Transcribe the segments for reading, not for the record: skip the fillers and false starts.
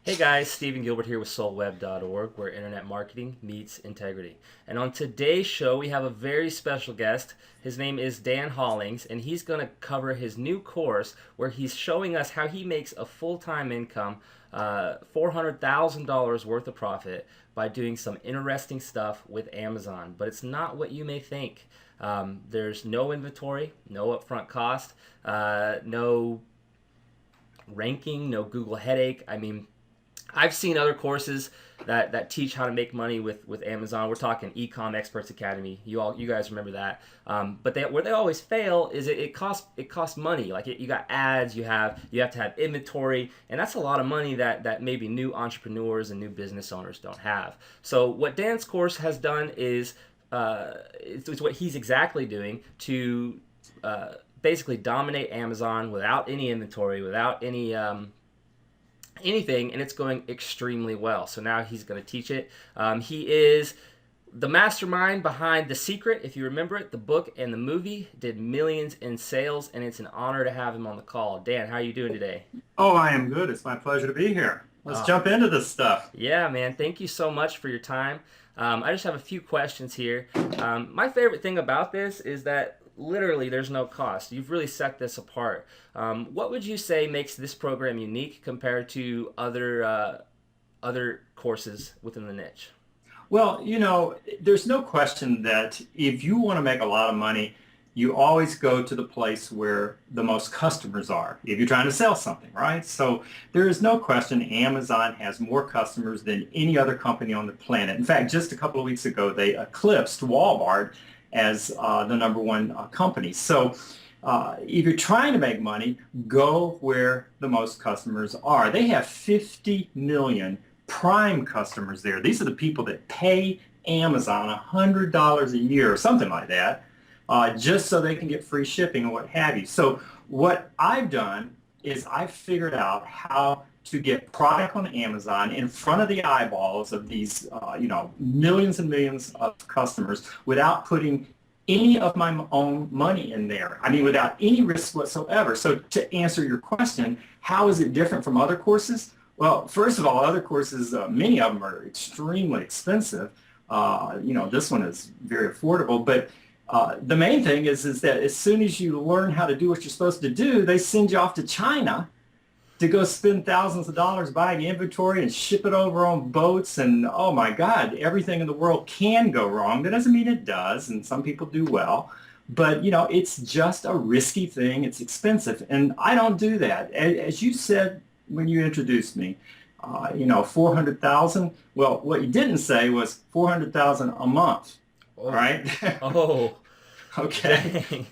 Hey guys, Stephen Gilbert here with SoulWeb.org, where internet marketing meets integrity. And on today's show, we have a very special guest. His name is Dan Hollings, and he's going to cover his new course where he's showing us how he makes a full-time income, $400,000 worth of profit by doing some interesting stuff with Amazon. But it's not what you may think. There's no inventory, no upfront cost, no ranking, no Google headache. I've seen other courses that teach how to make money with Amazon. We're talking Ecom Experts Academy. You guys remember that. But where they always fail is it costs money. Like you got ads, you have to have inventory, and that's a lot of money that maybe new entrepreneurs and new business owners don't have. So what Dan's course has done is it's what he's exactly doing to basically dominate Amazon without any inventory, without anything, and it's going extremely well. So now he's going to teach it. He is the mastermind behind The Secret. If you remember it, the book and the movie did millions in sales, and it's an honor to have him on the call. Dan, how are you doing today? Oh, I am good. It's my pleasure to be here. Let's jump into this stuff. Yeah, man. Thank you so much for your time. I just have a few questions here. My favorite thing about this is that literally there's no cost. You've really set this apart. What would you say makes this program unique compared to other courses within the niche? Well, there's no question that if you want to make a lot of money, you always go to the place where the most customers are if you're trying to sell something, right? So there is no question Amazon has more customers than any other company on the planet. In fact, just a couple of weeks ago, they eclipsed Walmart as the number one company. So if you're trying to make money, go where the most customers are. They have 50 million prime customers there. These are the people that pay Amazon $100 a year or something like that, just so they can get free shipping and what have you. So what I've done is I've figured out how to get product on Amazon in front of the eyeballs of these, millions and millions of customers without putting any of my own money in there. I mean, without any risk whatsoever. So to answer your question, how is it different from other courses? Well, first of all, other courses, many of them are extremely expensive. This one is very affordable, but the main thing is that as soon as you learn how to do what you're supposed to do, they send you off to China to go spend thousands of dollars buying inventory and ship it over on boats. And oh my God, everything in the world can go wrong. That doesn't mean it does, and some people do well. But, it's just a risky thing. It's expensive. And I don't do that. As you said when you introduced me, 400,000. Well, what you didn't say was 400,000 a month. Oh. All right? Oh, Okay. dang.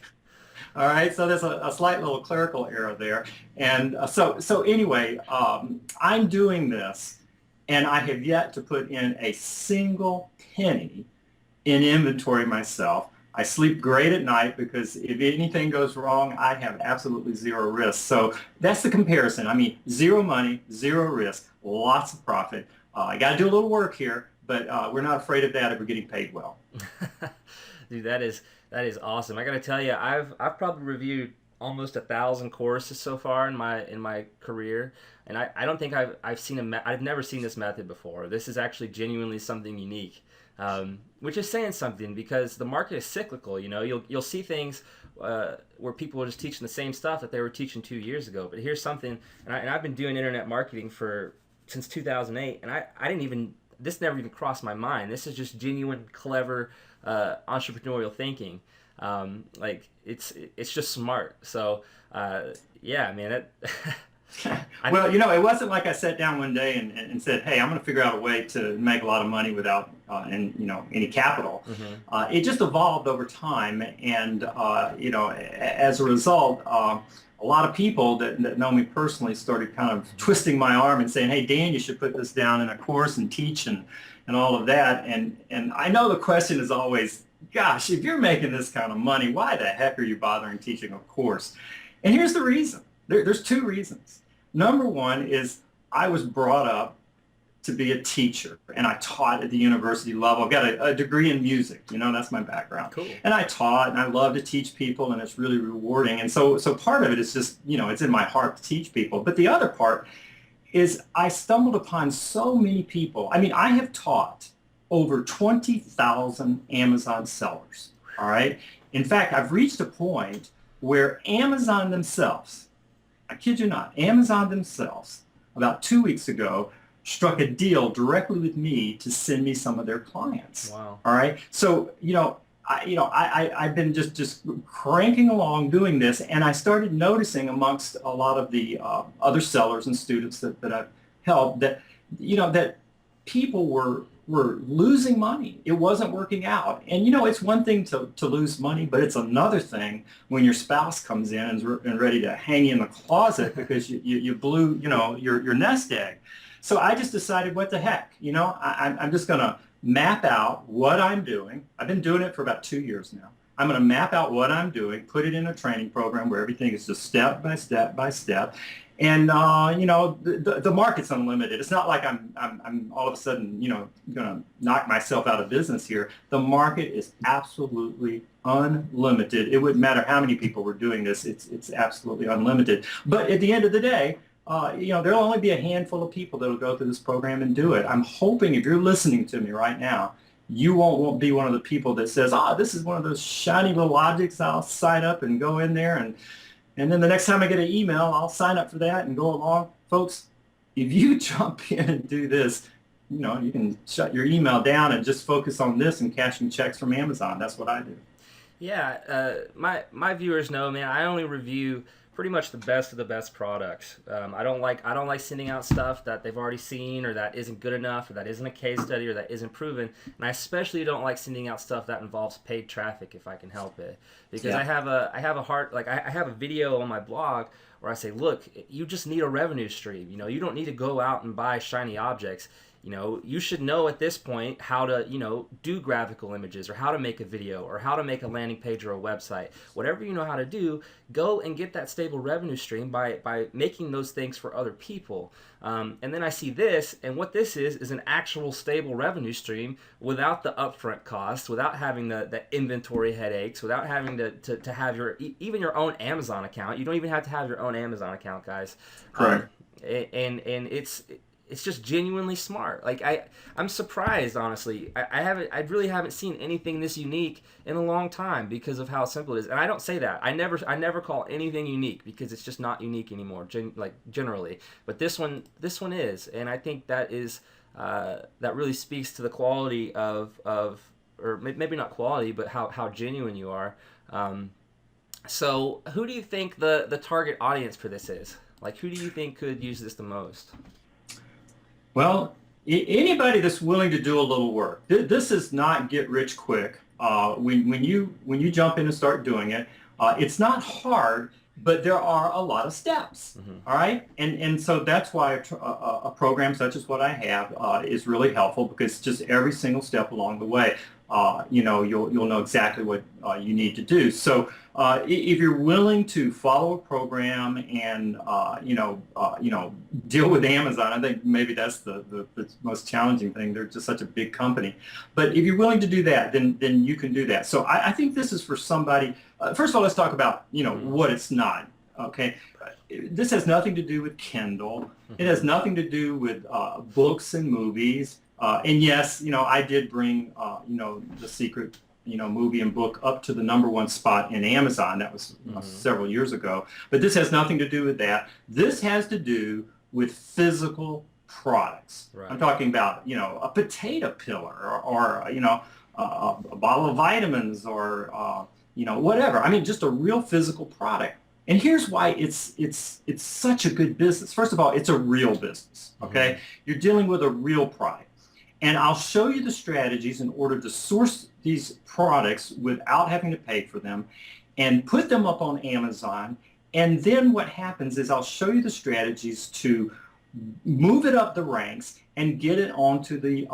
All right, so there's a slight little clerical error there. And so anyway, I'm doing this, and I have yet to put in a single penny in inventory myself. I sleep great at night because if anything goes wrong, I have absolutely zero risk. So that's the comparison. I mean, zero money, zero risk, lots of profit. I got to do a little work here, but we're not afraid of that if we're getting paid well. Dude, that is awesome. I gotta tell you, I've probably reviewed almost 1,000 courses so far in my career, and I don't think I've never seen this method before. This is actually genuinely something unique, which is saying something because the market is cyclical. You'll see things where people are just teaching the same stuff that they were teaching 2 years ago. But here's something, and I've been doing internet marketing since 2008, and this never even crossed my mind. This is just genuine, clever entrepreneurial thinking. It's just smart. So yeah, man. Well, it wasn't like I sat down one day and said, "Hey, I'm going to figure out a way to make a lot of money without any capital." Mm-hmm. It just evolved over time, and as a result, a lot of people that know me personally started kind of twisting my arm and saying, "Hey, Dan, you should put this down in a course and teach and all of that." And I know the question is always, "Gosh, if you're making this kind of money, why the heck are you bothering teaching a course?" And here's the reason. There's two reasons. Number one is I was brought up to be a teacher, and I taught at the university level. I've got a degree in music, that's my background. Cool. And I taught, and I love to teach people, and it's really rewarding. And so part of it is just, it's in my heart to teach people. But the other part is I stumbled upon so many people. I mean, I have taught over 20,000 Amazon sellers, all right? In fact, I've reached a point where Amazon themselves, I kid you not, Amazon themselves, about 2 weeks ago, struck a deal directly with me to send me some of their clients. Wow. All right. So, I've been just cranking along doing this, and I started noticing amongst a lot of the other sellers and students that I've helped that, that people were losing money. It wasn't working out. And, it's one thing to lose money, but it's another thing when your spouse comes in and ready to hang you in the closet because you blew, your nest egg. So I just decided, what the heck, I'm just going to map out what I'm doing. I've been doing it for about 2 years now. I'm going to map out what I'm doing, put it in a training program where everything is just step by step by step. And, the market's unlimited. It's not like I'm all of a sudden, going to knock myself out of business here. The market is absolutely unlimited. It wouldn't matter how many people were doing this. It's absolutely unlimited. But at the end of the day, there'll only be a handful of people that'll go through this program and do it. I'm hoping if you're listening to me right now, you won't be one of the people that says, this is one of those shiny little objects. I'll sign up and go in there. And then the next time I get an email, I'll sign up for that and go along. Folks, if you jump in and do this, you can shut your email down and just focus on this and cashing checks from Amazon. That's what I do. Yeah, my viewers know, man, I only review pretty much the best of the best products. I don't like sending out stuff that they've already seen or that isn't good enough or that isn't a case study or that isn't proven. And I especially don't like sending out stuff that involves paid traffic if I can help it, because I have a heart, like I have a video on my blog where I say, look, you just need a revenue stream. You don't need to go out and buy shiny objects. You should know at this point how to, do graphical images or how to make a video or how to make a landing page or a website. Whatever you know how to do, go and get that stable revenue stream by making those things for other people. And then I see this, and what this is an actual stable revenue stream without the upfront costs, without having the inventory headaches, without having to have even your own Amazon account. You don't even have to have your own Amazon account, guys. Correct. And it's just genuinely smart. Like I'm surprised, honestly. I really haven't seen anything this unique in a long time because of how simple it is. And I don't say that. I never call anything unique because it's just not unique anymore. Generally, but this one is, and I think that is that really speaks to the quality of or maybe not quality, but how genuine you are. So who do you think the target audience for this is? Like, who do you think could use this the most? Well, anybody that's willing to do a little work. This is not get rich quick. When you jump in and start doing it, it's not hard, but there are a lot of steps. Mm-hmm. All right, and so that's why a program such as what I have is really helpful, because just every single step along the way, you'll know exactly what you need to do. So if you're willing to follow a program and deal with Amazon, I think maybe that's the most challenging thing. They're just such a big company. But if you're willing to do that, then you can do that. So I think this is for somebody. First of all, let's talk about what it's not. Okay, this has nothing to do with Kindle. It has nothing to do with books and movies. And yes, I did bring, The Secret, movie and book up to the #1 spot in Amazon. That was several years ago. But this has nothing to do with that. This has to do with physical products. Right. I'm talking about, a potato peeler or a bottle of vitamins or, whatever. I mean, just a real physical product. And here's why it's such a good business. First of all, it's a real business, okay? Mm-hmm. You're dealing with a real product. And I'll show you the strategies in order to source these products without having to pay for them and put them up on Amazon. And then what happens is I'll show you the strategies to move it up the ranks and get it onto the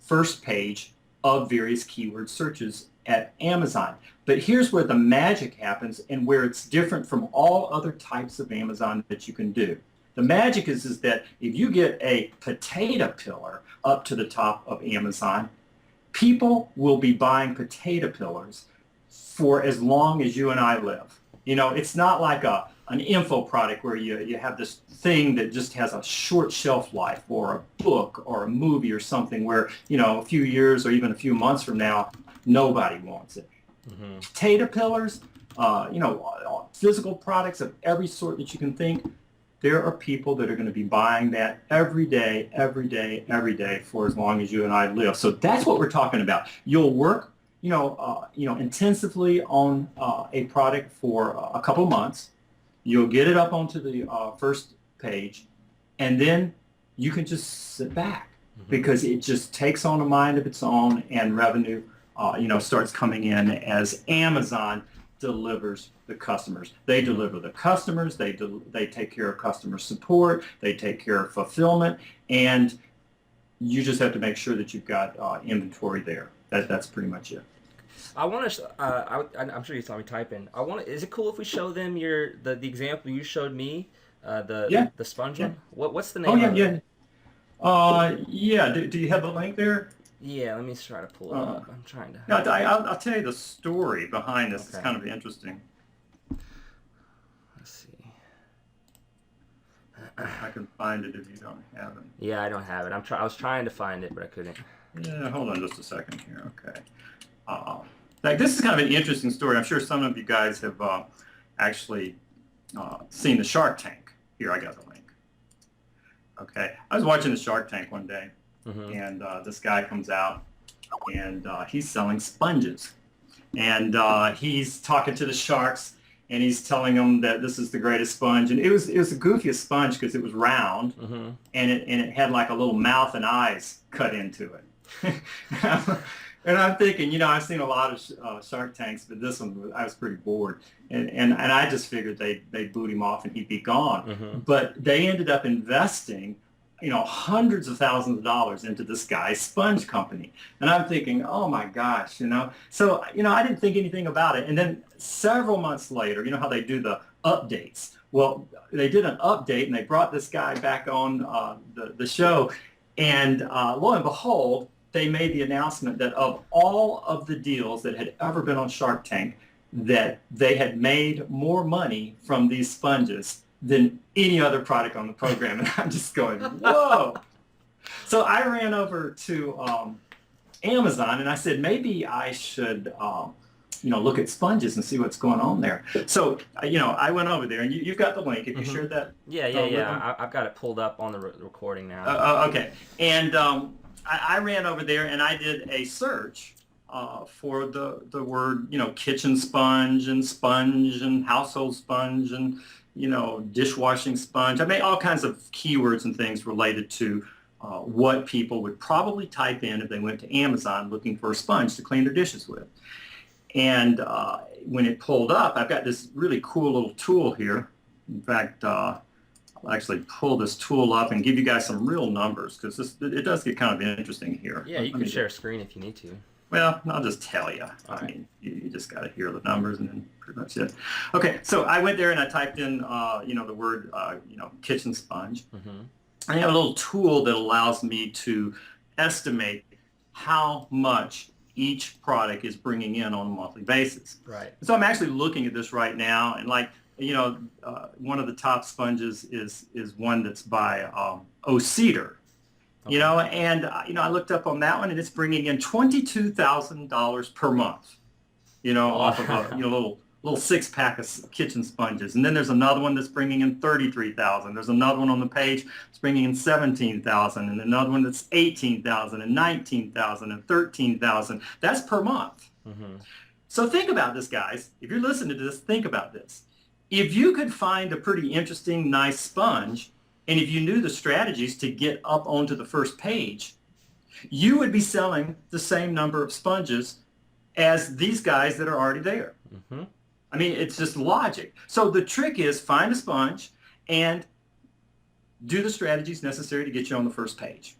first page of various keyword searches at Amazon. But here's where the magic happens and where it's different from all other types of Amazon that you can do. The magic is that if you get a potato peeler up to the top of Amazon, people will be buying potato peelers for as long as you and I live. It's not like a an info product where you have this thing that just has a short shelf life, or a book or a movie or something where, a few years or even a few months from now, nobody wants it. Mm-hmm. Caterpillars, physical products of every sort that you can think. There are people that are going to be buying that every day, every day, every day for as long as you and I live. So that's what we're talking about. You'll work, intensively on a product for a couple of months. You'll get it up onto the first page, and then you can just sit back because it just takes on a mind of its own, and revenue, starts coming in as Amazon delivers the customers. They deliver the customers. They take care of customer support. They take care of fulfillment, and you just have to make sure that you've got inventory there. That's pretty much it. I want to. I'm sure you saw me type in. Is it cool if we show them the example you showed me? The sponge one. What's the name? Oh, yeah, of yeah. it? Yeah. Do you have the link there? Yeah. Let me try to pull it up. I'm trying to. No, I'll tell you the story behind this. Okay. It's kind of interesting. Let's see. I can find it if you don't have it. Yeah, I don't have it. I was trying to find it, but I couldn't. Yeah, hold on just a second here. Okay. This is kind of an interesting story. I'm sure some of you guys have actually seen the Shark Tank. Here, I got the link. Okay. I was watching the Shark Tank one day, and this guy comes out, and he's selling sponges. And he's talking to the sharks, and he's telling them that this is the greatest sponge. And it was the goofiest sponge because it was round, and it had like a little mouth and eyes cut into it. And I'm thinking, I've seen a lot of Shark Tanks, but this one, I was pretty bored. And I just figured they'd boot him off and he'd be gone. But they ended up investing, hundreds of thousands of dollars into this guy's sponge company. And I'm thinking, oh my gosh, So, I didn't think anything about it. And then several months later, how they do the updates. Well, they did an update and they brought this guy back on the show. And lo and behold, they made the announcement that of all of the deals that had ever been on Shark Tank, that they had made more money from these sponges than any other product on the program. And I'm just going, whoa. So I ran over to Amazon and I said, maybe I should, look at sponges and see what's going on there. So, I went over there, and you've got the link. Have you shared that? Yeah. I've got it pulled up on the recording now. Okay. And I ran over there and I did a search for the word, kitchen sponge and household sponge and, dishwashing sponge. I made all kinds of keywords and things related to what people would probably type in if they went to Amazon looking for a sponge to clean their dishes with. And when it pulled up, I've got this really cool little tool here. In fact, I'll actually pull this tool up and give you guys some real numbers because it does get kind of interesting here. Yeah, you can share a screen if you need to. Well, I'll just tell you. I mean, you just got to hear the numbers and then pretty much it. Okay, so I went there and I typed in, the word, kitchen sponge. And I have a little tool that allows me to estimate how much each product is bringing in on a monthly basis. Right. So I'm actually looking at this right now, and one of the top sponges is one that's by Cedar. Okay. I looked up on that one, and it's bringing in $22,000 per month. Off of a little 6-pack of kitchen sponges, and then there's another one that's bringing in $33,000. There's another one on the page that's bringing in $17,000, and another one that's $18,000 and $19,000 and $13,000. That's per month. So think about this, guys. If you're listening to this, think about this. If you could find a pretty interesting, nice sponge, and if you knew the strategies to get up onto the first page, you would be selling the same number of sponges as these guys that are already there. I mean, it's just logic. So the trick is find a sponge and do the strategies necessary to get you on the first page.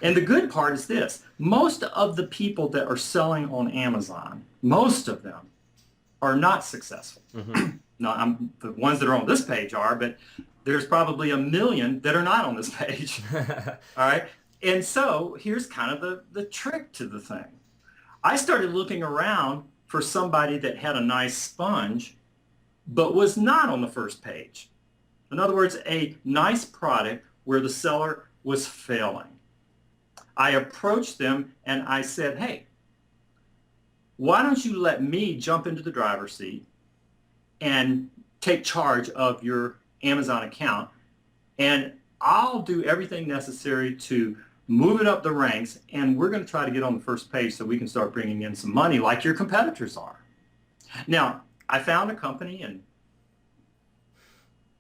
And the good part is this. Most of the people that are selling on Amazon, most of them are not successful. Now, the ones that are on this page are, but there's probably 1 million that are not on this page. All right? And so here's kind of the trick to the thing. I started looking around for somebody that had a nice sponge but was not on the first page. In other words, a nice product where the seller was failing. I approached them and I said, hey, why don't you let me jump into the driver's seat and take charge of your Amazon account, and I'll do everything necessary to move it up the ranks, and we're going to try to get on the first page so we can start bringing in some money like your competitors are. Now, I found a company, and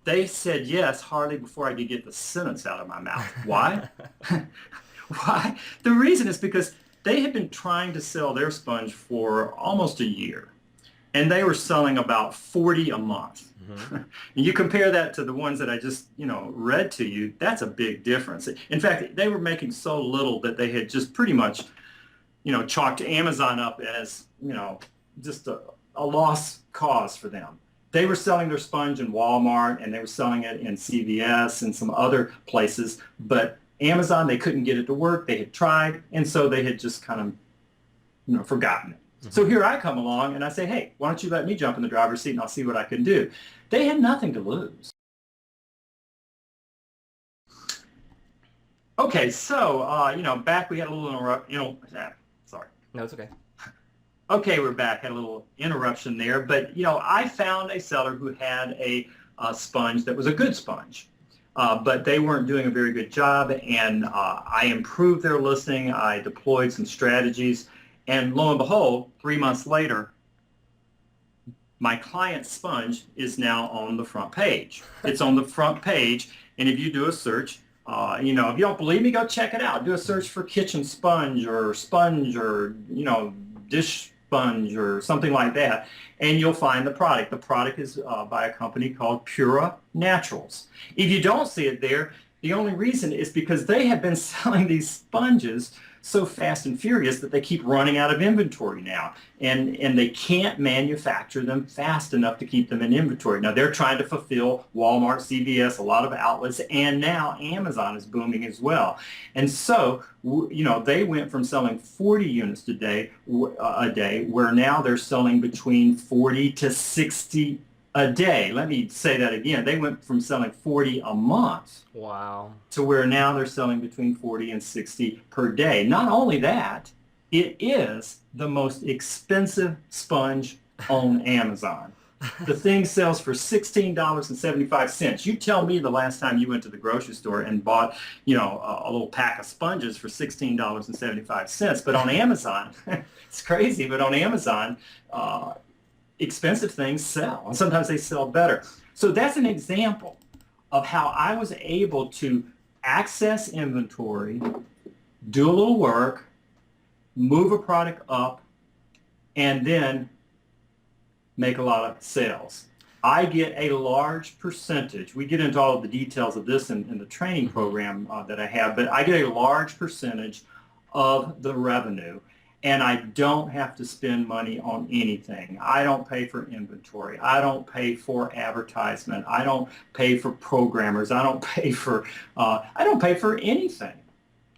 they said yes hardly before I could get the sentence out of my mouth. Why? Why? The reason is because they had been trying to sell their sponge for almost a year, and they were selling about 40 a month. Mm-hmm. And you compare that to the ones that I just, read to you, that's a big difference. In fact, they were making so little that they had just pretty much, chalked Amazon up as, just a lost cause for them. They were selling their sponge in Walmart, and they were selling it in CVS and some other places, but Amazon, they couldn't get it to work. They had tried, and so they had just kind of, forgotten it. Mm-hmm. So here I come along, and I say, hey, why don't you let me jump in the driver's seat, and I'll see what I can do. They had nothing to lose. Okay, so, back we had a little sorry. No, it's okay. Okay, we're back. Had a little interruption there, but, I found a seller who had a sponge that was a good sponge. But they weren't doing a very good job, and I improved their listing. I deployed some strategies, and lo and behold, 3 months later, my client's sponge is now on the front page. It's on the front page, and if you do a search, if you don't believe me, go check it out. Do a search for kitchen sponge or, dish sponge or something like that, and you'll find the product. The product is by a company called Pura Naturals. If you don't see it there, the only reason is because they have been selling these sponges so fast and furious that they keep running out of inventory now, and they can't manufacture them fast enough to keep them in inventory. Now they're trying to fulfill Walmart, CVS, a lot of outlets, and now Amazon is booming as well. And so, they went from selling 40 units a day, where now they're selling between 40 to 60 a day. Let me say that again. They went from selling 40 a month. Wow. To where now they're selling between 40 and 60 per day. Not only that, it is the most expensive sponge on Amazon. The thing sells for $16.75. You tell me the last time you went to the grocery store and bought, a little pack of sponges for $16.75. But on Amazon, it's crazy, but on Amazon, expensive things sell, and sometimes they sell better. So that's an example of how I was able to access inventory, do a little work, move a product up, and then make a lot of sales. I get a large percentage. We get into all of the details of this in the training program that I have, but I get a large percentage of the revenue. And I don't have to spend money on anything. I don't pay for inventory. I don't pay for advertisement. I don't pay for programmers. I don't pay for anything.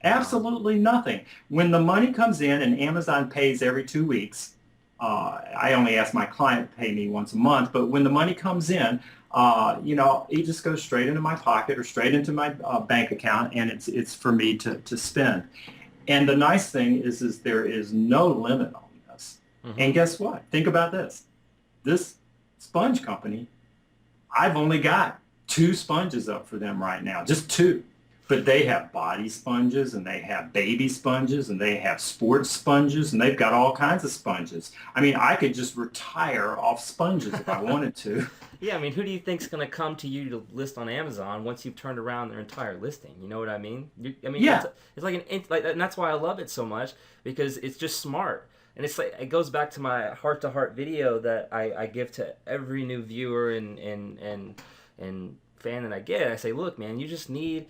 Absolutely nothing. When the money comes in, and Amazon pays every 2 weeks, I only ask my client to pay me once a month, but when the money comes in, it just goes straight into my pocket or straight into my bank account, and it's for me to spend. And the nice thing is there is no limit on this. Mm-hmm. And guess what? Think about this. This sponge company, I've only got 2 sponges up for them right now, just 2. But they have body sponges, and they have baby sponges, and they have sports sponges, and they've got all kinds of sponges. I mean, I could just retire off sponges if I wanted to. Yeah, I mean, who do you think's going to come to you to list on Amazon once you've turned around their entire listing? You know what I mean? Yeah. It's like and that's why I love it so much, because it's just smart. And it's like, it goes back to my heart-to-heart video that I give to every new viewer and fan that I get. I say, look, man, you just need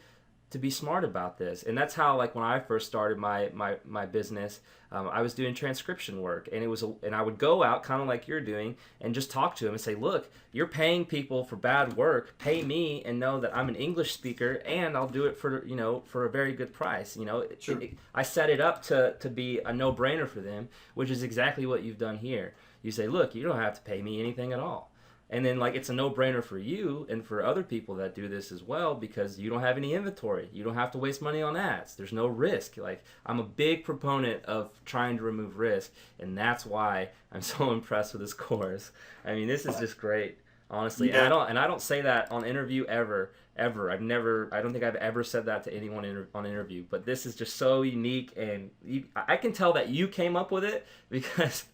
to be smart about this. And that's how, like, when I first started my business, I was doing transcription work, and and I would go out kind of like you're doing and just talk to them and say, look, you're paying people for bad work, pay me and know that I'm an English speaker, and I'll do it for a very good price. Sure. I set it up to be a no-brainer for them, which is exactly what you've done here. You say, look, you don't have to pay me anything at all. And then like it's a no-brainer for you and for other people that do this as well, because you don't have any inventory. You don't have to waste money on ads. There's no risk. Like I'm a big proponent of trying to remove risk, and that's why I'm so impressed with this course. I mean, this is just great, honestly. Yeah. And I don't say that on interview ever. Ever. I don't think I've ever said that to anyone on interview, but this is just so unique, and I can tell that you came up with it because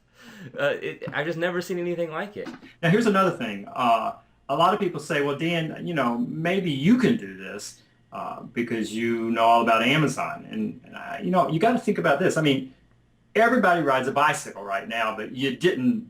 I've just never seen anything like it. Now, here's another thing. A lot of people say, well, Dan, maybe you can do this because you know all about Amazon. And you got to think about this. I mean, everybody rides a bicycle right now, but you didn't,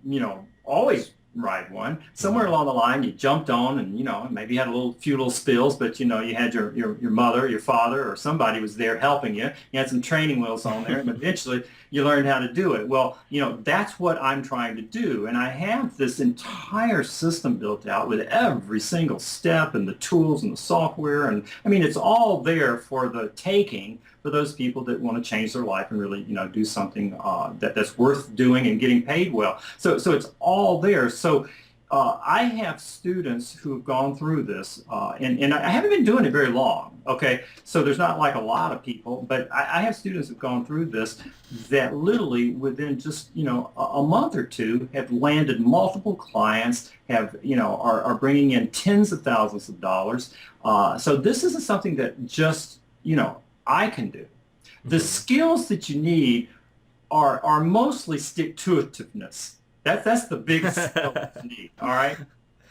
always ride one. Somewhere along the line, you jumped on and, maybe you had few little spills, but, you had your mother, your father, or somebody was there helping you. You had some training wheels on there, and eventually you learned how to do it. Well, that's what I'm trying to do. And I have this entire system built out with every single step and the tools and the software. And I mean, it's all there for the taking for those people that want to change their life and really, do something that's worth doing and getting paid well. So it's all there. So I have students who have gone through this, and I haven't been doing it very long, okay? So there's not like a lot of people, but I have students who've gone through this that literally within just, a month or two have landed multiple clients, are bringing in tens of thousands of dollars. So this isn't something that just, I can do. The skills that you need are mostly stick-to-itiveness. That's the biggest skill that you need. All right.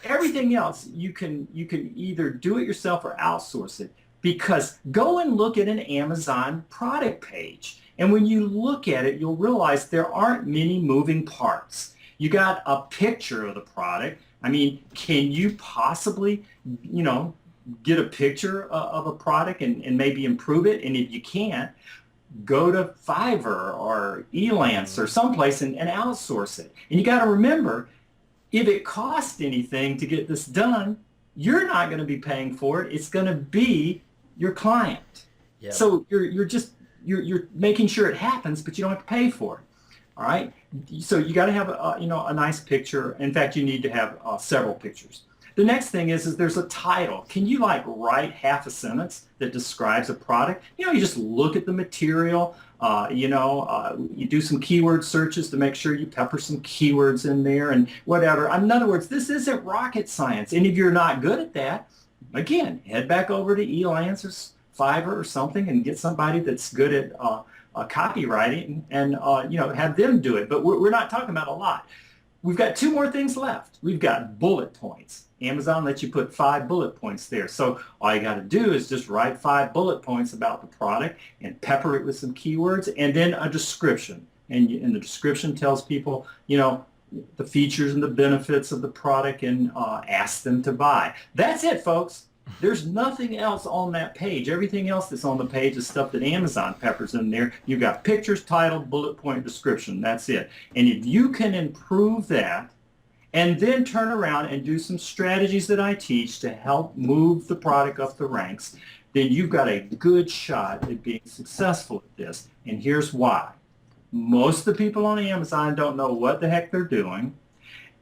Everything else you can either do it yourself or outsource it. Because go and look at an Amazon product page, and when you look at it, you'll realize there aren't many moving parts. You got a picture of the product. I mean, can you possibly, get a picture of a product and maybe improve it? And if you can't, go to Fiverr or Elance or someplace and outsource it. And you got to remember, if it costs anything to get this done, you're not going to be paying for it. It's going to be your client. Yep. So you're making sure it happens, but you don't have to pay for it. All right. So you got to have a nice picture. In fact, you need to have several pictures. The next thing is there's a title. Can you write half a sentence that describes a product? You just look at the material. You do some keyword searches to make sure you pepper some keywords in there and whatever. In other words, this isn't rocket science. And if you're not good at that, again, head back over to Elance or Fiverr or something and get somebody that's good at copywriting and have them do it. But we're not talking about a lot. We've got two more things left. We've got bullet points. Amazon lets you put 5 bullet points there. So all you got to do is just write 5 bullet points about the product and pepper it with some keywords and then a description. And the description tells people, the features and the benefits of the product and ask them to buy. That's it, folks. There's nothing else on that page. Everything else that's on the page is stuff that Amazon peppers in there. You've got pictures, title, bullet point, description. That's it. And if you can improve that and then turn around and do some strategies that I teach to help move the product up the ranks, then you've got a good shot at being successful at this. And here's why. Most of the people on Amazon don't know what the heck they're doing.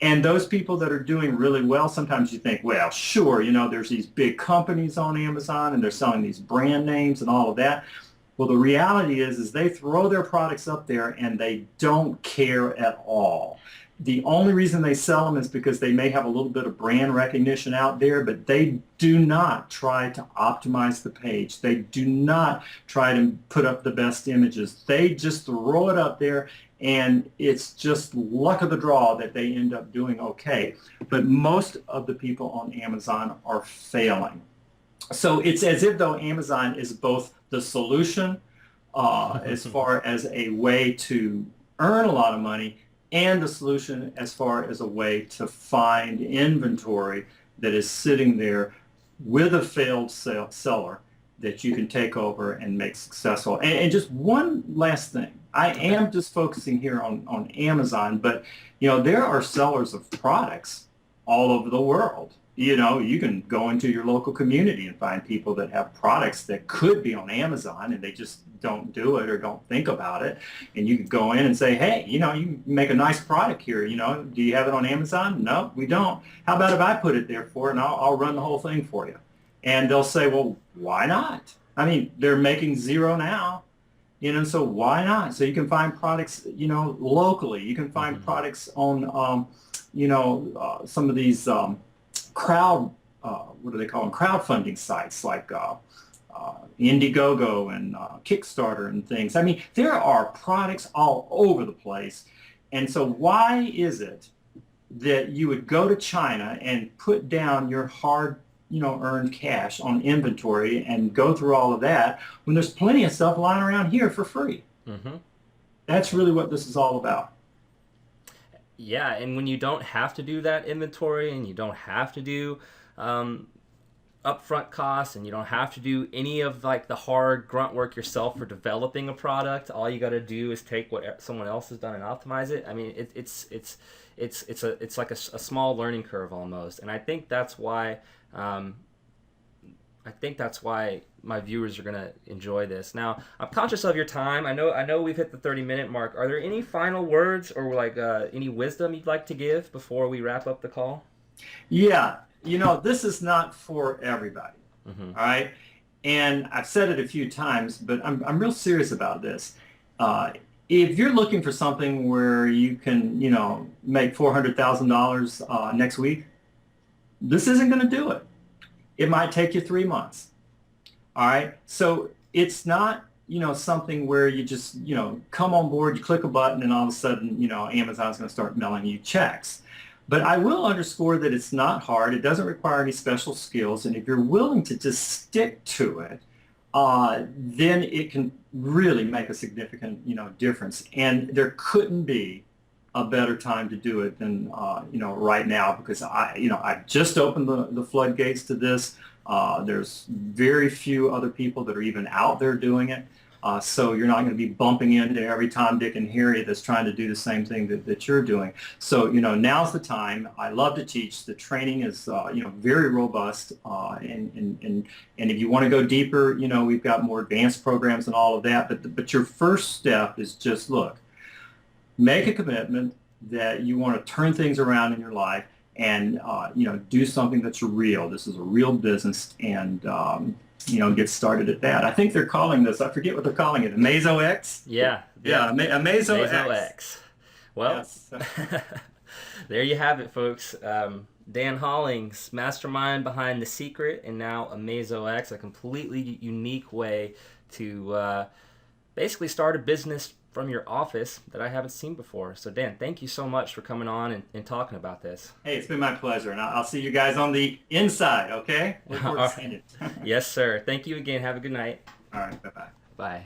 And those people that are doing really well, sometimes you think, well, sure, there's these big companies on Amazon and they're selling these brand names and all of that. Well, the reality is they throw their products up there and they don't care at all. The only reason they sell them is because they may have a little bit of brand recognition out there, but they do not try to optimize the page. They do not try to put up the best images. They just throw it up there, and it's just luck of the draw that they end up doing okay. But most of the people on Amazon are failing. So it's as if though Amazon is both the solution as far as a way to earn a lot of money and the solution as far as a way to find inventory that is sitting there with a failed seller that you can take over and make successful. And just one last thing. I am just focusing here on Amazon, but there are sellers of products all over the world. You can go into your local community and find people that have products that could be on Amazon and they just don't do it or don't think about it. And you could go in and say, hey, you make a nice product here. Do you have it on Amazon? No, we don't. How about if I put it there for it and I'll run the whole thing for you? And they'll say, well, why not? I mean, they're making zero now. So why not? So you can find products, locally. You can find products on, some of these what do they call them? Crowdfunding sites like Indiegogo and Kickstarter and things. I mean, there are products all over the place. And so why is it that you would go to China and put down your hard, earned cash on inventory and go through all of that when there's plenty of stuff lying around here for free? Mm-hmm. That's really what this is all about. Yeah, and when you don't have to do that inventory and you don't have to do upfront costs and you don't have to do any of like the hard grunt work yourself for developing a product, all you got to do is take what someone else has done and optimize it. I mean, it's like a small learning curve almost, and I think that's why my viewers are going to enjoy this. Now, I'm conscious of your time. I know we've hit the 30-minute mark. Are there any final words or like any wisdom you'd like to give before we wrap up the call? Yeah, this is not for everybody. Mm-hmm. All right? And I've said it a few times, but I'm real serious about this. If you're looking for something where you can, make $400,000 next week, this isn't going to do it. It might take you 3 months. All right. So it's not, something where you just, come on board, you click a button and all of a sudden, Amazon's going to start mailing you checks. But I will underscore that it's not hard. It doesn't require any special skills. And if you're willing to just stick to it, then it can really make a significant, difference. And there couldn't be a better time to do it than, right now, because I've just opened the floodgates to this. There's very few other people that are even out there doing it. So you're not going to be bumping into every Tom, Dick, and Harry that's trying to do the same thing that you're doing. So, now's the time. I love to teach. The training is, very robust. And if you want to go deeper, we've got more advanced programs and all of that. But your first step is just, look, make a commitment that you want to turn things around in your life and, do something that's real. This is a real business, and, get started at that. I think they're calling this, I forget what they're calling it, Amazo-X? Yeah. Amazo-X. Amazo-X. Well, yes. There you have it, folks. Dan Hollings, mastermind behind The Secret, and now Amazo-X, a completely unique way to basically start a business from your office that I haven't seen before. So Dan, thank you so much for coming on and talking about this. Hey, it's been my pleasure, and I'll see you guys on the inside, okay? Look forward to seeing it. Yes, sir. Thank you again. Have a good night. All right, bye-bye. Bye.